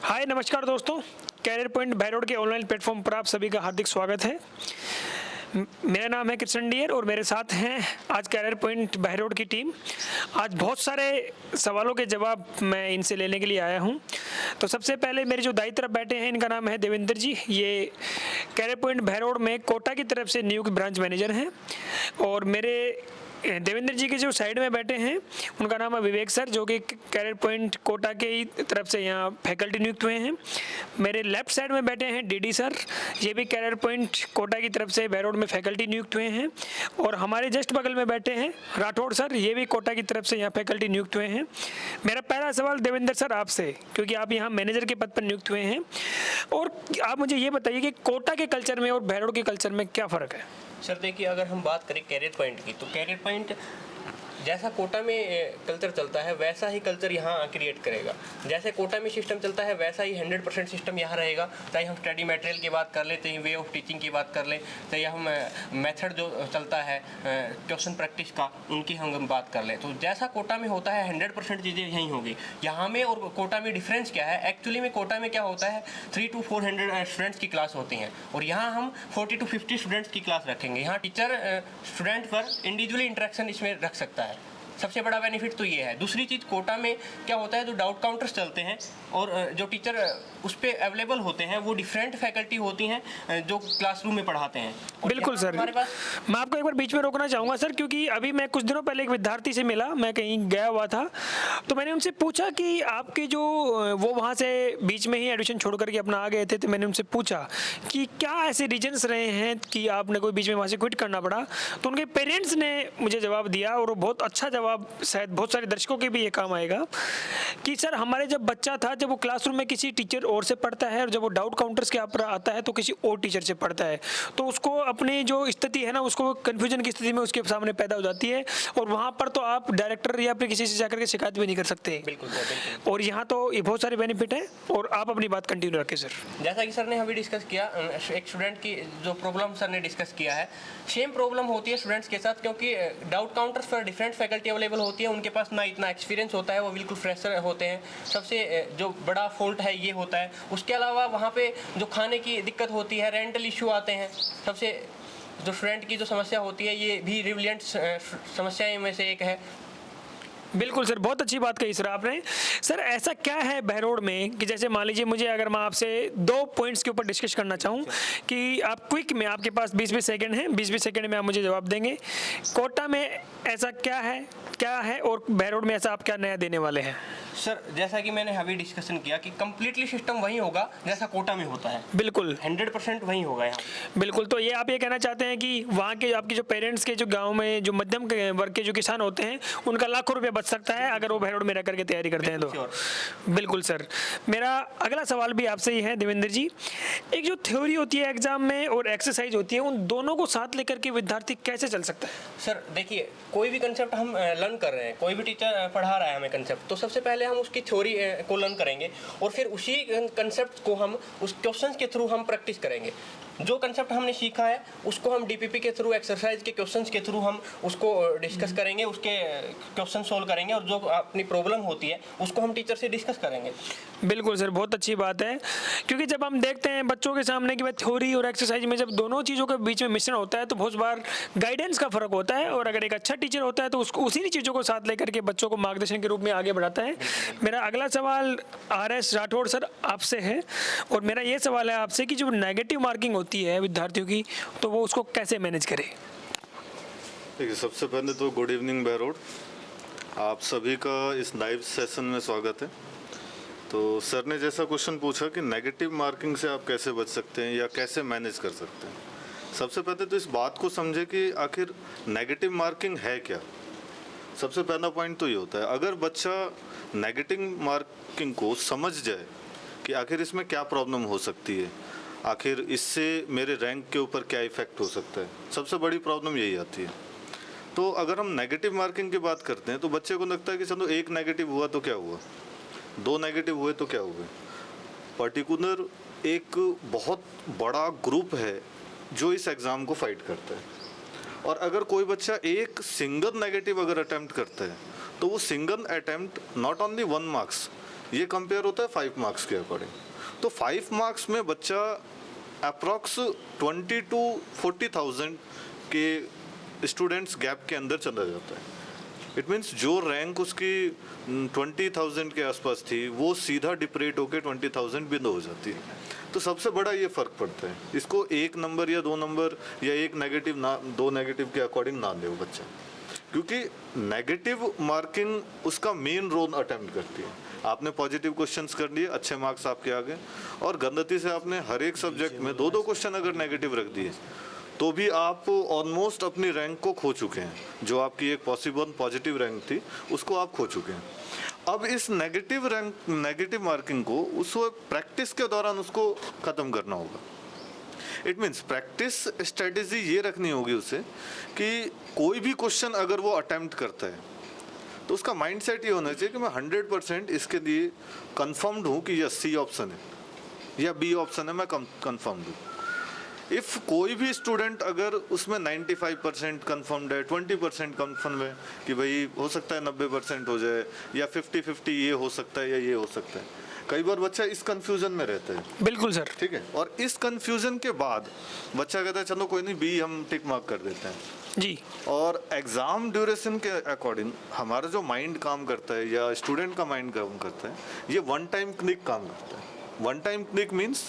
हाय नमस्कार दोस्तों, career point Behror के ऑनलाइन प्लेटफॉर्म पर आप सभी का हार्दिक स्वागत है। मेरा नाम है कृष्ण डियर और मेरे साथ हैं आज कैरियर पॉइंट बहरोड की टीम। आज बहुत सारे सवालों के जवाब मैं इनसे लेने के लिए आया हूं। तो सबसे पहले मेरे जो दाईं तरफ बैठे हैं इनका नाम है देवेंद्र जी। ये कैरियर पॉइंट बहरोड में कोटा की तरफ से नियुक्त ब्रांच मैनेजर हैं। और मेरे देवेंद्र जी के जो साइड में बैठे हैं उनका नाम है विवेक सर, जो कि कैरियर पॉइंट कोटा के ही तरफ से यहाँ फैकल्टी नियुक्त हुए हैं। मेरे लेफ्ट साइड में बैठे हैं डीडी सर, ये भी कैरियर पॉइंट कोटा की तरफ से बहरोड में फैकल्टी नियुक्त हुए हैं। और हमारे जस्ट बगल में बैठे हैं राठौड़ सर, ये भी कोटा की तरफ से यहाँ फैकल्टी नियुक्त हुए हैं। मेरा पहला सवाल देवेंद्र सर आपसे, क्योंकि आप यहाँ मैनेजर के पद पर नियुक्त हुए हैं, और आप मुझे ये बताइए कि कोटा के कल्चर में और बहरोड के कल्चर में क्या फ़र्क है। सर देखिए, अगर हम बात करें कैरियर पॉइंट की, तो कैरियर पॉइंट जैसा कोटा में कल्चर चलता है वैसा ही कल्चर यहाँ क्रिएट करेगा। जैसे कोटा में सिस्टम चलता है वैसा ही 100% सिस्टम यहाँ रहेगा। चाहे हम स्टडी मटेरियल की बात कर लें, चाहे वे ऑफ टीचिंग की बात कर लें, चाहे हम मेथड जो चलता है क्वेश्चन प्रैक्टिस का, उनकी हम बात कर लें, तो जैसा कोटा में होता है 100% चीज़ें यहीं होगी। यहाँ में और कोटा में डिफरेंस क्या है? एक्चुअली में कोटा में क्या होता है, 300 to 400 स्टूडेंट्स की क्लास होती हैं और यहाँ हम 40 to 50 स्टूडेंट्स की क्लास रखेंगे। यहाँ टीचर स्टूडेंट पर इंडिविजुअली इंटरेक्शन इसमें रख सकता है। सबसे बड़ा बेनिफिट तो ये है। दूसरी चीज़, कोटा में क्या होता है, जो डाउट काउंटर्स चलते हैं और जो टीचर उस पर अवेलेबल होते हैं वो डिफरेंट फैकल्टी होती हैं जो क्लासरूम में पढ़ाते हैं। बिल्कुल सर, मैं आपको एक बार बीच में रोकना चाहूँगा सर, क्योंकि अभी मैं कुछ दिनों पहले एक विद्यार्थी से मिला, मैं कहीं गया हुआ था, तो मैंने उनसे पूछा कि आपके जो वो वहाँ से बीच में ही एडमिशन छोड़ करके अपना आ गए थे, तो मैंने उनसे पूछा कि क्या ऐसे रीजन्स रहे हैं कि आपने कोई बीच में वहाँ से क्विट करना पड़ा। तो उनके पेरेंट्स ने मुझे जवाब दिया, और वो बहुत अच्छा जवाब, शायद बहुत सारे दर्शकों के भी ये काम आएगा, कि सर हमारे जब बच्चा था, जब वो क्लासरूम में किसी टीचर और से पढ़ता है और जब वो डाउट काउंटर्स के ऊपर आता है तो किसी और टीचर से पढ़ता है, तो उसको अपनी जो स्थिति है ना, उसको कन्फ्यूजन की स्थिति में उसके सामने पैदा हो जाती है, और वहाँ पर तो आप डायरेक्टर या फिर किसी से जाकर के शिकायत भी नहीं कर सकते। बिल्कुल सर, बिल्कुल। और यहाँ तो ये बहुत सारे बेनिफिट हैं, और आप अपनी बात कंटिन्यू रखें सर। जैसा कि सर ने अभी डिस्कस किया, एक स्टूडेंट की जो प्रॉब्लम सर ने डिस्कस किया है, सेम प्रॉब्लम होती है स्टूडेंट्स के साथ, क्योंकि डाउट काउंटर्स पर डिफरेंट फैकल्टी अवेलेबल होती है। उनके पास ना इतना एक्सपीरियंस होता है, वो बिल्कुल फ्रेशर होते हैं। सबसे जो बड़ा फॉल्ट है ये होता है। उसके अलावा वहाँ पे जो खाने की दिक्कत होती है, रेंटल इशू आते हैं। सबसे जो स्टूडेंट की जो समस्या होती है, ये भी रिविलेंट समस्याएं में से एक है। बिल्कुल सर, बहुत अच्छी बात कही सर आपने। सर ऐसा क्या है बहरोड में कि जैसे मान लीजिए, मुझे अगर मैं आपसे 2 पॉइंट्स के ऊपर डिस्कस करना चाहूँ कि आप क्विक में, आपके पास 20-20 सेकंड हैं, 20-20 सेकंड में आप मुझे जवाब देंगे। कोटा में ऐसा क्या है और बहरोड में ऐसा आप क्या नया देने वाले हैं? सर जैसा कि मैंने अभी डिस्कसन किया कि कंप्लीटली सिस्टम वही होगा जैसा कोटा में होता है। बिल्कुल 100% वही होगा यहाँ। बिल्कुल। तो ये आप ये कहना चाहते हैं कि वहाँ के आपके जो पेरेंट्स के, जो गांव में जो मध्यम वर्ग के जो किसान होते हैं, उनका लाखों रुपये बच सकता है अगर वो बहरोड में रह करके तैयारी करते हैं तो। बिल्कुल सर। मेरा अगला सवाल भी आपसे ही है देवेंद्र जी, एक जो थ्योरी होती है एग्जाम में और एक्सरसाइज होती है, उन दोनों को साथ लेकर के विद्यार्थी कैसे चल सकता है? सर देखिए, कोई भी कंसेप्ट हम लर्न कर रहे हैं, कोई भी टीचर पढ़ा रहा है हमें कंसेप्ट, तो सबसे पहले हम उसकी थ्योरी को लर्न करेंगे और फिर उसी कंसेप्ट को हम उस क्वेश्चंस के थ्रू हम प्रैक्टिस करेंगे। जो कंसेप्ट हमने सीखा है उसको हम डीपीपी के थ्रू, एक्सरसाइज के क्वेश्चंस के थ्रू हम उसको डिस्कस करेंगे, उसके क्वेश्चन सोल्व करेंगे, और जो अपनी प्रॉब्लम होती है उसको हम टीचर से डिस्कस करेंगे। बिल्कुल सर, बहुत अच्छी बात है, क्योंकि जब हम देखते हैं बच्चों के सामने कि भाई थ्योरी और एक्सरसाइज में जब दोनों चीज़ों के बीच में मिश्रण होता है तो बहुत बार गाइडेंस का फर्क होता है, और अगर एक अच्छा टीचर होता है तो उसको उसी चीज़ों को साथ लेकर के बच्चों को मार्गदर्शन के रूप में आगे बढ़ाता है। मेरा अगला सवाल RS राठौड़ सर आपसे है, और मेरा ये सवाल है आपसे कि जो नेगेटिव मार्किंग होती है विद्यार्थियों की, तो वो उसको कैसे मैनेज करें? देखिए, सबसे पहले तो गुड इवनिंग बहरोड, आप सभी का इस लाइव सेशन में स्वागत है। तो सर ने जैसा क्वेश्चन पूछा कि नेगेटिव मार्किंग से आप कैसे बच सकते हैं या कैसे मैनेज कर सकते हैं, सबसे पहले तो इस बात को समझे कि आखिर नेगेटिव मार्किंग है क्या। सबसे पहला पॉइंट तो ये होता है, अगर बच्चा नेगेटिव मार्किंग को समझ जाए कि आखिर इसमें क्या प्रॉब्लम हो सकती है, आखिर इससे मेरे रैंक के ऊपर क्या इफ़ेक्ट हो सकता है, सबसे बड़ी प्रॉब्लम यही आती है। तो अगर हम नेगेटिव मार्किंग की बात करते हैं तो बच्चे को लगता है कि चलो 1 नेगेटिव हुआ तो क्या हुआ, 2 नेगेटिव हुए तो क्या हुए। पर्टिकुलर एक बहुत बड़ा ग्रुप है जो इस एग्ज़ाम को फाइट करता है, और अगर कोई बच्चा एक सिंगल नेगेटिव अगर अटैम्प्ट करता है तो वो single attempt not only 1 marks ये कंपेयर होता है 5 मार्क्स के अकॉर्डिंग। तो 5 मार्क्स में बच्चा अप्रॉक्स 20 to 40,000 के स्टूडेंट्स गैप के अंदर चला जाता है। इट मीन्स जो रैंक उसकी 20,000 के आसपास थी वो सीधा डिप्रेट होकर 20,000 बिंद हो जाती है। तो सबसे बड़ा ये फ़र्क पड़ता है। इसको 1 नंबर या 2 नंबर या 1 नेगेटिव ना 2 नेगेटिव के अकॉर्डिंग ना ले वो बच्चा, क्योंकि नेगेटिव मार्किंग उसका मेन रोल अटेम्प्ट करती है। आपने पॉजिटिव क्वेश्चंस कर लिए, अच्छे मार्क्स आपके आ गए, और गंदती से आपने हर एक सब्जेक्ट में 2-2 क्वेश्चन अगर नेगेटिव रख दिए तो भी आप ऑलमोस्ट अपनी रैंक को खो चुके हैं। जो आपकी एक पॉसिबल पॉजिटिव रैंक थी उसको आप खो चुके हैं। अब इस नेगेटिव मार्किंग को उस प्रैक्टिस के दौरान उसको ख़त्म करना होगा। इट मीन्स प्रैक्टिस स्ट्रेटेजी ये रखनी होगी उसे कि कोई भी क्वेश्चन अगर वो अटेम्प्ट करता है तो उसका माइंडसेट ये होना चाहिए कि मैं 100% इसके लिए कंफर्म्ड हूँ कि यस सी ऑप्शन है या बी ऑप्शन है, मैं कंफर्म्ड हूँ। इफ़ कोई भी स्टूडेंट अगर उसमें 95% कंफर्म्ड है, 20% कंफर्म है कि भाई हो सकता है 90% हो जाए, या 50-50 ये हो सकता है या ये हो सकता है, कई बार बच्चा इस कंफ्यूजन में रहता है। बिल्कुल सर। ठीक है, और इस कंफ्यूजन के बाद बच्चा कहता है चलो कोई नहीं, बी हम टिक मार्क कर देते हैं जी। और एग्ज़ाम ड्यूरेशन के अकॉर्डिंग हमारा जो माइंड काम करता है या स्टूडेंट का माइंड काम करता है, ये वन टाइम क्लिक काम करता है। वन टाइम क्लिक मीन्स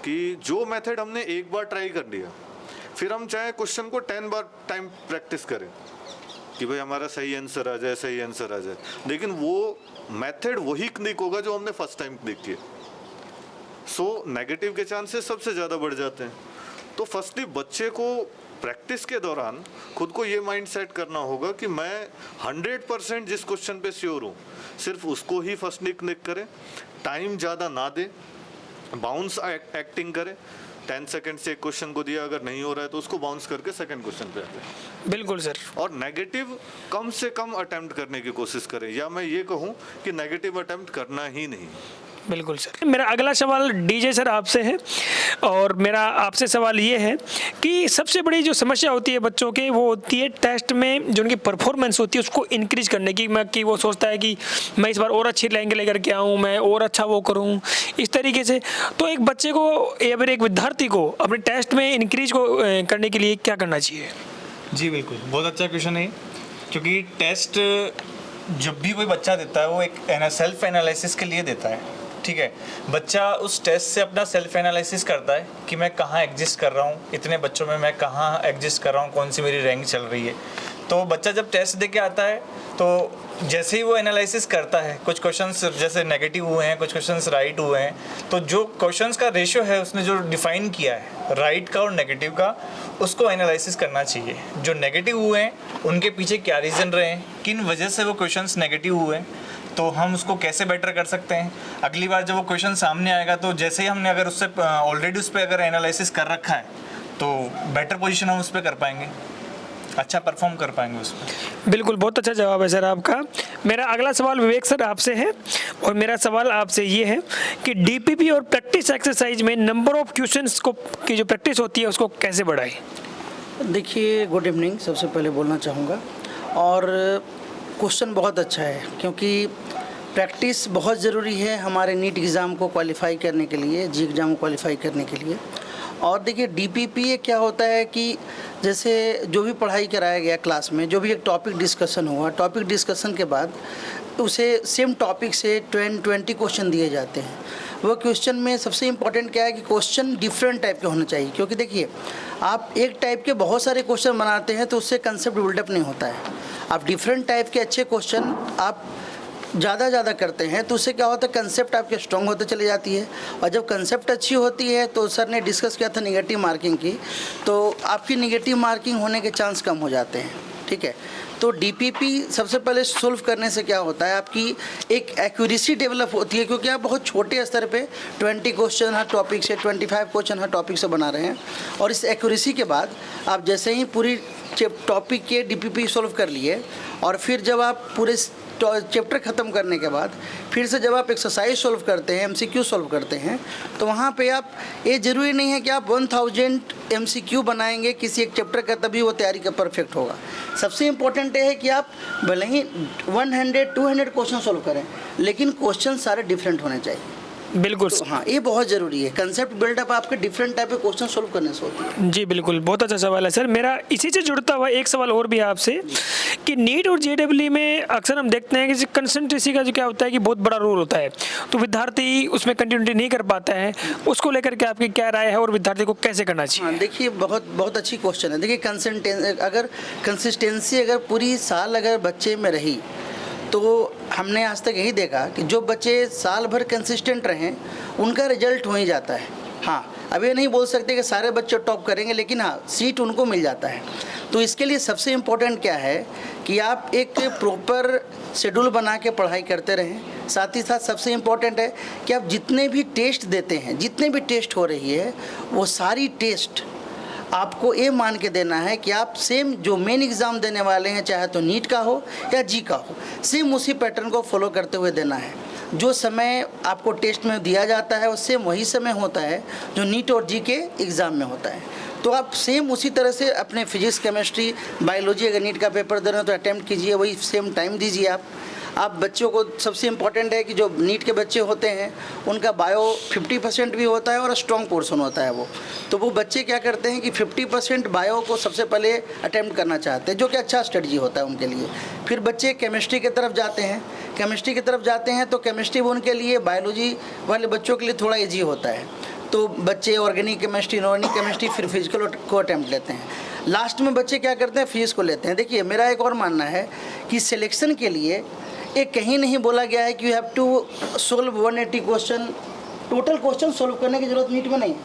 कि जो मेथड हमने एक बार ट्राई कर लिया, फिर हम चाहे क्वेश्चन को 10 बार टाइम प्रैक्टिस करें कि भाई हमारा सही आंसर आ जाए, सही आंसर आ जाए, लेकिन वो मेथड वही क्लिक होगा जो हमने फर्स्ट टाइम क्लिक किया। सो नेगेटिव के चांसेस सबसे ज़्यादा बढ़ जाते हैं। तो फर्स्टली बच्चे को प्रैक्टिस के दौरान खुद को ये माइंड सेट करना होगा कि मैं 100% जिस क्वेश्चन पे श्योर हूँ सिर्फ उसको ही फर्स्टली क्लिक करें, टाइम ज़्यादा ना दे, बाउंस एक्टिंग करे। 10 सेकंड से एक क्वेश्चन को दिया, अगर नहीं हो रहा है तो उसको बाउंस करके सेकंड क्वेश्चन पे आते हैं। बिल्कुल सर। और नेगेटिव कम से कम अटेम्प्ट करने की कोशिश करें, या मैं ये कहूँ कि नेगेटिव अटेम्प्ट करना ही नहीं। बिल्कुल सर। मेरा अगला सवाल डीजे सर आपसे है, और मेरा आपसे सवाल ये है कि सबसे बड़ी जो समस्या होती है बच्चों के, वो होती है टेस्ट में जो उनकी परफॉर्मेंस होती है उसको इंक्रीज करने की। कि वो सोचता है कि मैं इस बार और अच्छी रैंक लेकर के आऊँ, मैं और अच्छा वो करूँ, इस तरीके से। तो एक बच्चे को या फिर एक विद्यार्थी को अपने टेस्ट में इंक्रीज को करने के लिए क्या करना चाहिए? जी बिल्कुल, बहुत अच्छा क्वेश्चन है, क्योंकि टेस्ट जब भी कोई बच्चा देता है वो एक सेल्फ एनालिसिस के लिए देता है। ठीक है, बच्चा उस टेस्ट से अपना सेल्फ एनालिसिस करता है कि मैं कहाँ एग्जिस्ट कर रहा हूँ, इतने बच्चों में मैं कहाँ एग्जिस्ट कर रहा हूँ, कौन सी मेरी रैंक चल रही है। तो बच्चा जब टेस्ट दे के आता है तो जैसे ही वो एनालिसिस करता है, कुछ क्वेश्चंस जैसे नेगेटिव हुए हैं, कुछ क्वेश्चंस राइट हुए हैं, तो जो क्वेश्चंस का रेशियो है उसने जो डिफाइन किया है राइट का और नेगेटिव का, उसको एनालिसिस करना चाहिए। जो नेगेटिव हुए हैं उनके पीछे क्या रीज़न रहे हैं, किन वजह से वो क्वेश्चंस नेगेटिव हुए हैं, तो हम उसको कैसे बेटर कर सकते हैं। अगली बार जब वो क्वेश्चन सामने आएगा तो जैसे ही हमने अगर उससे ऑलरेडी उस पर अगर एनालिसिस कर रखा है तो बेटर पोजीशन हम उस पर कर पाएंगे, अच्छा परफॉर्म कर पाएंगे उस पर। बिल्कुल, बहुत अच्छा जवाब है सर आपका। मेरा अगला सवाल विवेक सर आपसे है, और मेरा सवाल आपसे ये है कि डीपीपी और प्रैक्टिस एक्सरसाइज में नंबर ऑफ क्वेश्चंस को की जो प्रैक्टिस होती है उसको कैसे बढ़ाएं? देखिए, गुड इवनिंग सबसे पहले बोलना चाहूँगा, और क्वेश्चन बहुत अच्छा है क्योंकि प्रैक्टिस बहुत ज़रूरी है हमारे नीट एग्ज़ाम को क्वालिफाई करने के लिए, जी एग्ज़ाम को क्वालिफाई करने के लिए। और देखिए डीपीपी क्या होता है कि जैसे जो भी पढ़ाई कराया गया क्लास में, जो भी एक टॉपिक डिस्कशन हुआ, टॉपिक डिस्कशन के बाद उसे सेम टॉपिक से 20 क्वेश्चन दिए जाते हैं। वो क्वेश्चन में सबसे इम्पॉर्टेंट क्या है कि क्वेश्चन डिफरेंट टाइप के होने चाहिए, क्योंकि देखिए आप एक टाइप के बहुत सारे क्वेश्चन बनाते हैं तो उससे कंसेप्ट बिल्डअप नहीं होता है। आप डिफरेंट टाइप के अच्छे क्वेश्चन आप ज़्यादा करते हैं तो उससे क्या होता है, कंसेप्ट आपके स्ट्रॉन्ग होते चली जाती है। और जब कंसेप्ट अच्छी होती है तो सर ने डिस्कस किया था नेगेटिव मार्किंग की, तो आपकी नेगेटिव मार्किंग होने के चांस कम हो जाते हैं। ठीक है, तो डीपीपी सबसे पहले सोल्व करने से क्या होता है, आपकी एक एक्यूरेसी डेवलप होती है, क्योंकि आप बहुत छोटे स्तर पे 20 क्वेश्चन हर टॉपिक से, 25 क्वेश्चन हर टॉपिक से बना रहे हैं। और इस एक्यूरेसी के बाद आप जैसे ही पूरी टॉपिक के डीपीपी सोल्व कर लिए, और फिर जब आप पूरे चैप्टर ख़त्म करने के बाद फिर से जब आप एक्सरसाइज सॉल्व करते हैं, MCQ सॉल्व करते हैं, तो वहाँ पे आप, ये ज़रूरी नहीं है कि आप 1000 MCQ बनाएंगे किसी एक चैप्टर का तभी वो तैयारी का परफेक्ट होगा। सबसे इम्पोर्टेंट ये है कि आप भले ही 100-200 क्वेश्चन सॉल्व करें, लेकिन क्वेश्चन सारे डिफरेंट होने चाहिए। बिल्कुल तो हाँ, ये बहुत ज़रूरी है। कंसेप्ट बिल्डअप आपके डिफरेंट टाइप के क्वेश्चन सॉल्व करने से होती है। जी बिल्कुल, बहुत अच्छा सवाल है सर। मेरा इसी से जुड़ता हुआ एक सवाल और भी है आपसे कि नीट और JEE में अक्सर हम देखते हैं कि कंसिस्टेंसी का जो क्या होता है कि बहुत बड़ा रोल होता है, तो विद्यार्थी उसमें कंटिन्यूटी नहीं कर पाता है, उसको लेकर के आपकी क्या राय है और विद्यार्थी को कैसे करना चाहिए? हाँ, देखिए बहुत अच्छी क्वेश्चन है। देखिए कंसिस्टेंसी अगर पूरी साल अगर बच्चे में रही, तो हमने आज तक यही देखा कि जो बच्चे साल भर कंसिस्टेंट रहें उनका रिजल्ट हो ही जाता है। हाँ, अब ये नहीं बोल सकते कि सारे बच्चे टॉप करेंगे, लेकिन हाँ, सीट उनको मिल जाता है। तो इसके लिए सबसे इम्पोर्टेंट क्या है कि आप एक प्रॉपर शेड्यूल बना के पढ़ाई करते रहें। साथ ही साथ सबसे इम्पोर्टेंट है कि आप जितने भी टेस्ट देते हैं, जितने भी टेस्ट हो रही है, वो सारी टेस्ट आपको ये मान के देना है कि आप सेम जो मेन एग्ज़ाम देने वाले हैं, चाहे तो नीट का हो या जी का हो, सेम उसी पैटर्न को फॉलो करते हुए देना है। जो समय आपको टेस्ट में दिया जाता है वो सेम वही समय होता है जो नीट और जी के एग्ज़ाम में होता है। तो आप सेम उसी तरह से अपने फिजिक्स, केमिस्ट्री, बायोलॉजी अगर नीट का पेपर दे रहे हो तो अटैम्प्ट कीजिए, वही सेम टाइम दीजिए। आप बच्चों को सबसे इम्पॉर्टेंट है कि जो नीट के बच्चे होते हैं उनका बायो 50% भी होता है और स्ट्रॉन्ग पोर्शन होता है वो। तो वो बच्चे क्या करते हैं कि 50% बायो को सबसे पहले अटैम्प्ट करना चाहते हैं, जो कि अच्छा स्ट्रेटजी होता है उनके लिए। फिर बच्चे केमिस्ट्री की तरफ जाते हैं, तो केमिस्ट्री वो उनके लिए, बायोलॉजी वाले बच्चों के लिए थोड़ा ईजी होता है। तो बच्चे ऑर्गेनिक केमिस्ट्री, इनऑर्गेनिक केमिस्ट्री, फिर फिजिकल को अटैम्प्ट लेते हैं। लास्ट में बच्चे क्या करते हैं, फिजिक्स को लेते हैं। देखिए, मेरा एक और मानना है कि सिलेक्शन के लिए एक कहीं नहीं बोला गया है कि you have to solve 180 question, total question solve करने की जरूरत नीट में नहीं।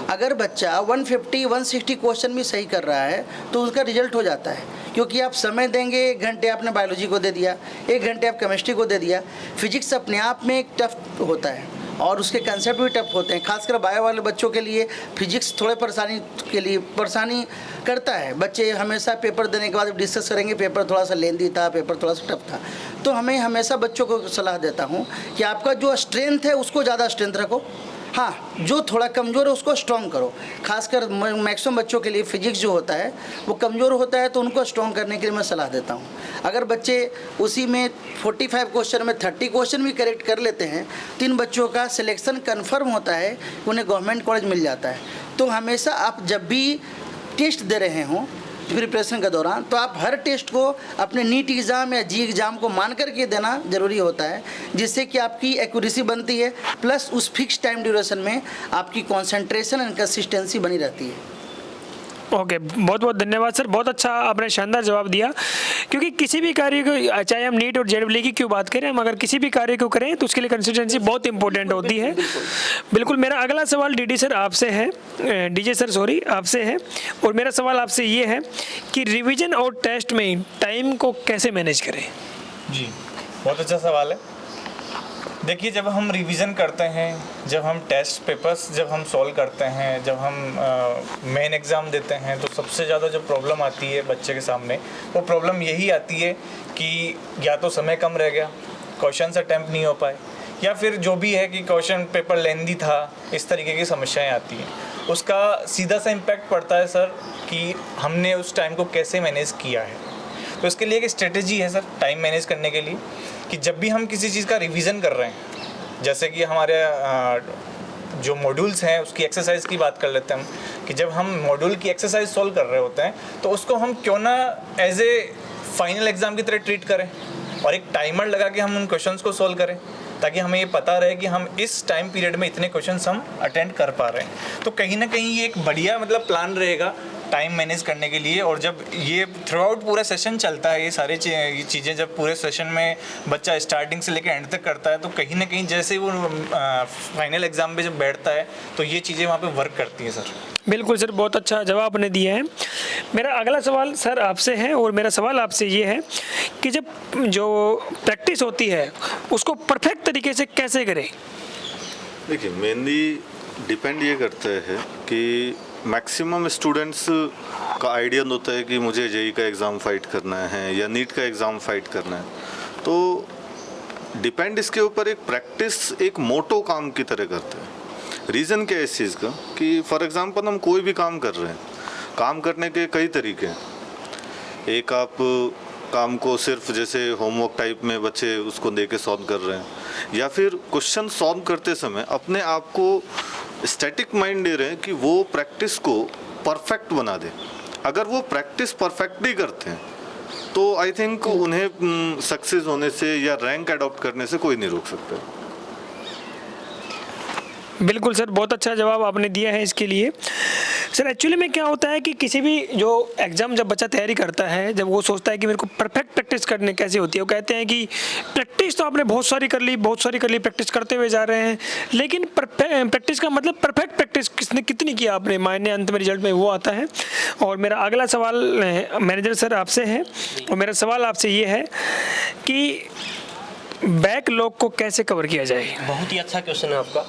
अगर बच्चा 150-160 क्वेश्चन भी सही कर रहा है तो उसका रिजल्ट हो जाता है, क्योंकि आप समय देंगे। 1 घंटे आपने बायोलॉजी को दे दिया, 1 घंटे आप केमिस्ट्री को दे दिया। फिजिक्स अपने आप में एक टफ होता है और उसके कंसेप्ट भी टफ होते हैं। खासकर बायो वाले बच्चों के लिए फिजिक्स थोड़े परेशानी करता है। बच्चे हमेशा पेपर देने के बाद डिस्कस करेंगे, पेपर थोड़ा सा लेंदी था, पेपर थोड़ा सा टफ था। तो हमें हमेशा बच्चों को सलाह देता हूँ कि आपका जो स्ट्रेंथ है उसको ज़्यादा स्ट्रेंथ रखो, हाँ, जो थोड़ा कमज़ोर है उसको स्ट्रॉन्ग करो। खासकर मैक्सिमम बच्चों के लिए फिजिक्स जो होता है वो कमज़ोर होता है, तो उनको स्ट्रॉन्ग करने के लिए मैं सलाह देता हूँ। अगर बच्चे उसी में 45 क्वेश्चन में 30 क्वेश्चन भी करेक्ट कर लेते हैं तो इन बच्चों का सिलेक्शन कन्फर्म होता है, उन्हें गवर्नमेंट कॉलेज मिल जाता है। तो हमेशा आप जब भी टेस्ट दे रहे हों प्रिपरेशन के दौरान, तो आप हर टेस्ट को अपने नीट एग्ज़ाम या जी एग्ज़ाम को मान करके देना ज़रूरी होता है, जिससे कि आपकी एक्यूरेसी बनती है, प्लस उस फिक्स टाइम ड्यूरेशन में आपकी कंसंट्रेशन एंड कंसिस्टेंसी बनी रहती है। ओके, बहुत बहुत धन्यवाद सर, बहुत अच्छा आपने शानदार जवाब दिया। क्योंकि किसी भी कार्य को, चाहे हम नीट और JEE की क्यों बात करें, हम अगर किसी भी कार्य को करें तो उसके लिए कंसिस्टेंसी बहुत इंपॉर्टेंट होती है। बिल्कुल। मेरा अगला सवाल डीजे सर आपसे है, और मेरा सवाल आपसे ये है कि रिवीजन और टेस्ट में टाइम को कैसे मैनेज करें? जी, बहुत अच्छा सवाल है। देखिए, जब हम रिवीजन करते हैं, जब हम टेस्ट पेपर्स जब हम सॉल्व करते हैं, जब हम मेन एग्ज़ाम देते हैं, तो सबसे ज़्यादा जो प्रॉब्लम आती है बच्चे के सामने, वो प्रॉब्लम यही आती है कि या तो समय कम रह गया, क्वेश्चन अटैम्प्ट नहीं हो पाए, या फिर जो भी है कि क्वेश्चन पेपर लेंदी था, इस तरीके की समस्याएं आती हैं। उसका सीधा सा इम्पैक्ट पड़ता है सर कि हमने उस टाइम को कैसे मैनेज किया है। तो इसके लिए एक स्ट्रेटजी है सर टाइम मैनेज करने के लिए, कि जब भी हम किसी चीज़ का रिवीजन कर रहे हैं, जैसे कि हमारे जो मॉड्यूल्स हैं उसकी एक्सरसाइज की बात कर लेते हैं हम, कि जब हम मॉड्यूल की एक्सरसाइज सॉल्व कर रहे होते हैं तो उसको हम क्यों ना एज ए फाइनल एग्ज़ाम की तरह ट्रीट करें और एक टाइमर लगा के हम उन क्वेश्चंस को सॉल्व करें, ताकि हमें ये पता रहे कि हम इस टाइम पीरियड में इतने क्वेश्चंस हम अटेंड कर पा रहे हैं। तो कहीं ना कहीं ये एक बढ़िया प्लान रहेगा टाइम मैनेज करने के लिए। और जब ये थ्रू आउट पूरा सेशन चलता है, ये सारी चीज़ें जब पूरे सेशन में बच्चा स्टार्टिंग से लेकर एंड तक करता है, तो कहीं ना कहीं जैसे वो फाइनल एग्ज़ाम पे जब बैठता है तो ये चीज़ें वहाँ पे वर्क करती हैं सर। बिल्कुल सर, बहुत अच्छा जवाब आपने दिया है। मेरा अगला सवाल सर आपसे है, और मेरा सवाल आपसे ये है कि जब जो प्रैक्टिस होती है उसको परफेक्ट तरीके से कैसे करें? देखिए, मेनली डिपेंड ये करता है कि मैक्सिमम स्टूडेंट्स का आइडिया होता है कि मुझे JEE का एग्ज़ाम फाइट करना है या नीट का एग्ज़ाम फाइट करना है। तो डिपेंड इसके ऊपर एक प्रैक्टिस एक मोटो काम की तरह करते हैं। रीज़न क्या है इस चीज़ का कि फॉर एग्जांपल हम कोई भी काम कर रहे हैं, काम करने के कई तरीके हैं। एक आप काम को सिर्फ जैसे होमवर्क टाइप में बच्चे उसको दे के सॉल्व कर रहे हैं, या फिर क्वेश्चन सॉल्व करते समय अपने आप को स्टैटिक माइंड दे रहे हैं कि वो प्रैक्टिस को परफेक्ट बना दे। अगर वो प्रैक्टिस परफेक्टली करते हैं तो आई थिंक उन्हें सक्सेस होने से या रैंक अडॉप्ट करने से कोई नहीं रोक सकता। बिल्कुल सर, बहुत अच्छा जवाब आपने दिया है इसके लिए। सर एक्चुअली में क्या होता है कि किसी भी जो एग्ज़ाम जब बच्चा तैयारी करता है, जब वो सोचता है कि मेरे को परफेक्ट प्रैक्टिस करने कैसे होती है, वो कहते हैं कि प्रैक्टिस तो आपने बहुत सारी कर ली, प्रैक्टिस करते हुए जा रहे हैं, लेकिन प्रैक्टिस का मतलब परफेक्ट प्रैक्टिस कितनी की आपने, मायने अंत में रिजल्ट में वो आता है। और मेरा अगला सवाल मैनेजर सर आपसे है, और मेरा सवाल आपसे ये है कि बैकलॉग को कैसे कवर किया जाए? बहुत ही अच्छा क्वेश्चन है आपका।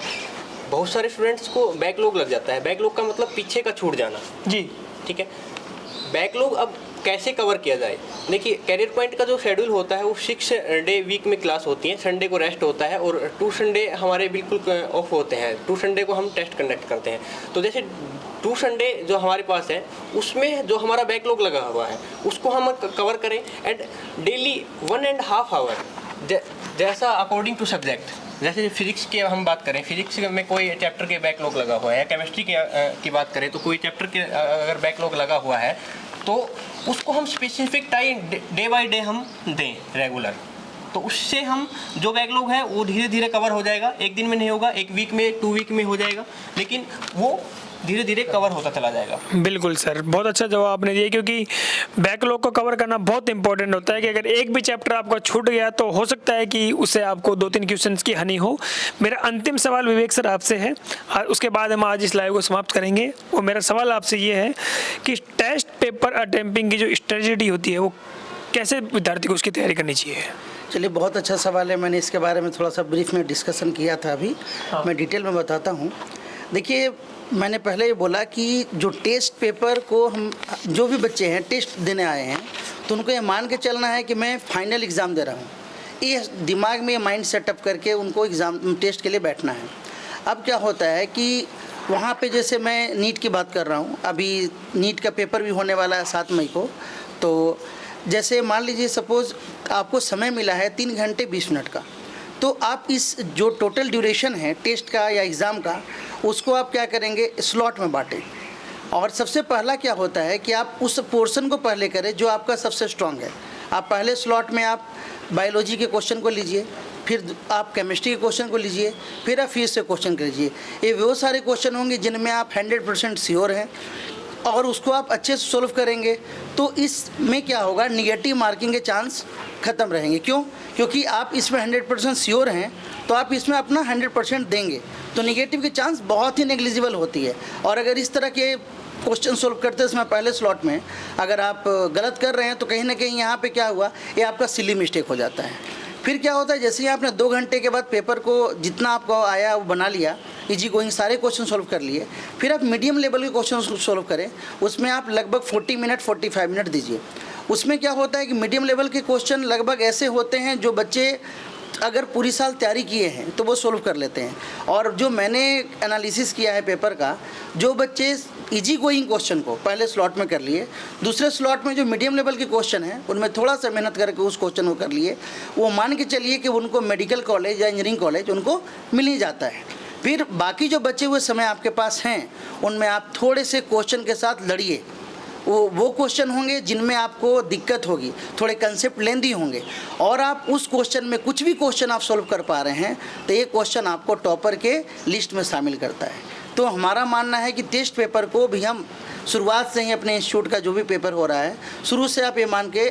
बहुत सारे स्टूडेंट्स को बैकलॉग लग जाता है। बैकलॉग का मतलब पीछे का छूट जाना जी, ठीक है। बैकलॉग अब कैसे कवर किया जाए? देखिए, कैरियर पॉइंट का जो शेड्यूल होता है वो 6 डे वीक में क्लास होती है। संडे को रेस्ट होता है और 2 संडे हमारे बिल्कुल ऑफ होते हैं। 2 संडे को हम टेस्ट कंडक्ट करते हैं। तो जैसे 2 संडे जो हमारे पास है उसमें जो हमारा बैकलॉग लगा हुआ है उसको हम कवर करें एंड डेली 1.5 आवर जैसा अकॉर्डिंग टू सब्जेक्ट। जैसे फिजिक्स की हम बात करें, फिजिक्स में कोई चैप्टर के बैकलॉग लगा हुआ है, या केमिस्ट्री की बात करें तो कोई चैप्टर के अगर बैकलॉग लगा हुआ है तो उसको हम specific time day by day हम दें रेगुलर। तो उससे हम जो बैकलॉग है वो धीरे धीरे कवर हो जाएगा। एक दिन में नहीं होगा, 1 वीक में, 2 वीक में हो जाएगा, लेकिन वो धीरे धीरे कवर होता चला जाएगा। बिल्कुल सर, बहुत अच्छा जवाब आपने दिया, क्योंकि बैकलॉग को कवर करना बहुत इंपॉर्टेंट होता है कि अगर एक भी चैप्टर आपका छूट गया तो हो सकता है कि उससे आपको 2-3 क्वेश्चंस की हानि हो। मेरा अंतिम सवाल विवेक सर आपसे है, और उसके बाद हम आज इस लाइव को समाप्त करेंगे। और मेरा सवाल आपसे ये है कि टेस्ट पेपर अटेम्प्टिंग की जो स्ट्रेटजी होती है वो कैसे विद्यार्थी को उसकी तैयारी करनी चाहिए? चलिए, बहुत अच्छा सवाल है। मैंने इसके बारे में थोड़ा सा ब्रीफ में डिस्कशन किया था अभी। मैं डिटेल में बताता हूँ। देखिए, मैंने पहले ही बोला कि जो टेस्ट पेपर को हम जो भी बच्चे हैं टेस्ट देने आए हैं तो उनको ये मान के चलना है कि मैं फाइनल एग्ज़ाम दे रहा हूँ। ये दिमाग में माइंड सेटअप करके उनको एग्ज़ाम टेस्ट के लिए बैठना है। अब क्या होता है कि वहाँ पे जैसे मैं नीट की बात कर रहा हूँ, अभी नीट का पेपर भी होने वाला है 7 मई को। तो जैसे मान लीजिए सपोज़ आपको समय मिला है 3 घंटे 20 मिनट का, तो आप इस जो टोटल ड्यूरेशन है टेस्ट का या एग्ज़ाम का उसको आप क्या करेंगे, स्लॉट में बांटें। और सबसे पहला क्या होता है कि आप उस पोर्शन को पहले करें जो आपका सबसे स्ट्रांग है। आप पहले स्लॉट में आप बायोलॉजी के क्वेश्चन को लीजिए, फिर आप केमिस्ट्री के क्वेश्चन को लीजिए, फिर आप फिजिक्स से क्वेश्चन कर लीजिए। ये वो सारे क्वेश्चन होंगे जिनमें आप 100% श्योर हैं और उसको आप अच्छे से सोल्व करेंगे। तो इसमें क्या होगा, निगेटिव मार्किंग के चांस ख़त्म रहेंगे। क्यों? क्योंकि आप इसमें 100% श्योर हैं तो आप इसमें अपना 100% देंगे, तो निगेटिव की चांस बहुत ही नेग्लिजिबल होती है। और अगर इस तरह के क्वेश्चन सोल्व करते समय पहले स्लॉट में अगर आप गलत कर रहे हैं तो कहीं ना कहीं यहाँ पे क्या हुआ, ये आपका सिली मिस्टेक हो जाता है। फिर क्या होता है, जैसे ही आपने 2 घंटे के बाद पेपर को जितना आपको आया वो बना लिया, इजी गोइंग सारे क्वेश्चन सोल्व कर लिए, फिर आप मीडियम लेवल के क्वेश्चन सोल्व करें। उसमें आप लगभग 40 मिनट 45 मिनट दीजिए। उसमें क्या होता है कि मीडियम लेवल के क्वेश्चन लगभग ऐसे होते हैं जो बच्चे अगर पूरी साल तैयारी किए हैं तो वो सोल्व कर लेते हैं। और जो मैंने एनालिसिस किया है पेपर का, जो बच्चे इजी गोइंग क्वेश्चन को पहले स्लॉट में कर लिए, दूसरे स्लॉट में जो मीडियम लेवल के क्वेश्चन हैं उनमें थोड़ा सा मेहनत करके उस क्वेश्चन को कर लिए, वो मान के चलिए कि उनको मेडिकल कॉलेज या इंजीनियरिंग कॉलेज उनको मिल ही जाता है। फिर बाकी जो बचे हुए समय आपके पास हैं उनमें आप थोड़े से क्वेश्चन के साथ लड़िए। वो क्वेश्चन होंगे जिनमें आपको दिक्कत होगी, थोड़े कंसेप्ट लेंदी होंगे, और आप उस क्वेश्चन में कुछ भी क्वेश्चन आप सॉल्व कर पा रहे हैं तो ये क्वेश्चन आपको टॉपर के लिस्ट में शामिल करता है। तो हमारा मानना है कि टेस्ट पेपर को भी हम शुरुआत से ही अपने इंस्टीट्यूट का जो भी पेपर हो रहा है शुरू से आप ये मान के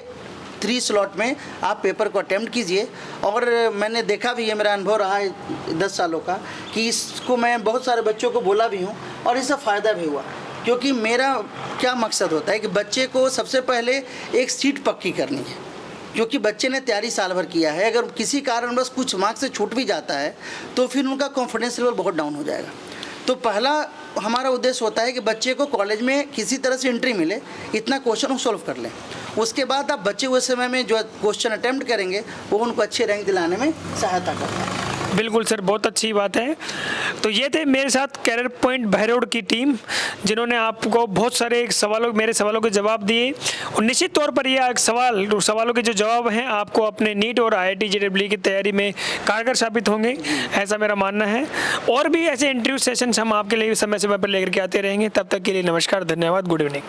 3 स्लॉट में आप पेपर को अटेम्प्ट कीजिए। और मैंने देखा भी है, मेरा अनुभव रहा है 10 सालों का, कि इसको मैं बहुत सारे बच्चों को बोला भी हूँ और इससे फ़ायदा भी हुआ। क्योंकि मेरा क्या मकसद होता है कि बच्चे को सबसे पहले एक सीट पक्की करनी है, क्योंकि बच्चे ने तैयारी साल भर किया है। अगर किसी कारणवश कुछ मार्क्स से छूट भी जाता है तो फिर उनका कॉन्फिडेंस लेवल बहुत डाउन हो जाएगा। तो पहला हमारा उद्देश्य होता है कि बच्चे को कॉलेज में किसी तरह से एंट्री मिले, इतना क्वेश्चन वो सॉल्व कर लें। उसके बाद आप बच्चे उस समय में जो क्वेश्चन अटेम्प्ट करेंगे वो उनको अच्छे रैंक दिलाने में सहायता करता है। बिल्कुल सर, बहुत अच्छी बात है। तो ये थे मेरे साथ कैरियर पॉइंट बहरोड की टीम, जिन्होंने आपको बहुत सारे मेरे सवालों के जवाब दिए, और निश्चित तौर पर ये सवालों के जो जवाब हैं आपको अपने नीट और IIT JEE की तैयारी में कारगर साबित होंगे, ऐसा मेरा मानना है। और भी ऐसे इंटरव्यू सेशंस हम आपके लिए समय समय पर लेकर के आते रहेंगे। तब तक के लिए नमस्कार, धन्यवाद, गुड इवनिंग।